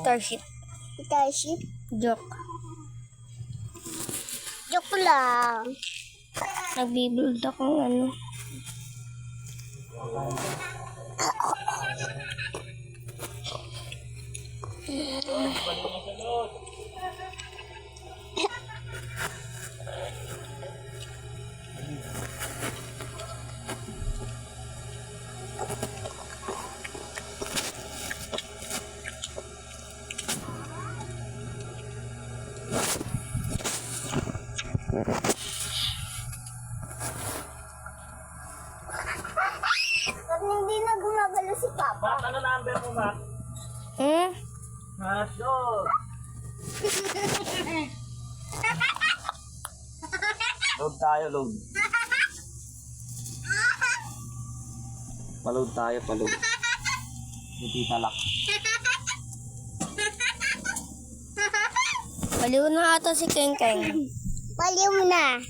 Starship. Starship? Joke. Joke lang. Nagbibuild akong ano. Pag hindi na gumagalo si Papa. Mat, ano number mo, Mat? Mat, go! Load tayo, load. Paload tayo, paload. Hindi talak. Baliw na ata si Keng Keng. Baliw mo na.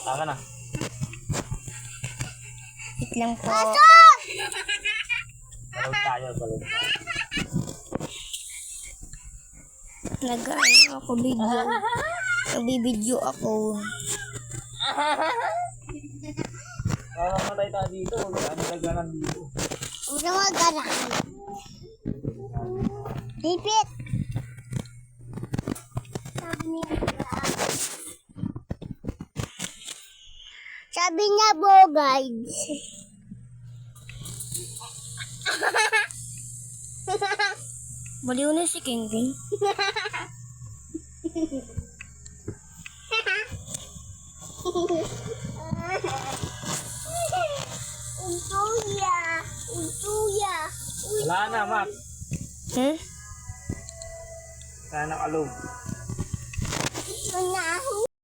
Taka na. Wait lang po. Paload tayo, paload. Nag-ano ako video. Nagbibideo ako. Mamatay tayo dito. Ano naganan dito? Huwag na magalang. Dipit. Sabi niya po, guys. Baliw na si Keng Keng. Untuya. Untuya. Wala na, Mat. Hmm? Wala na, kaload. Untuya.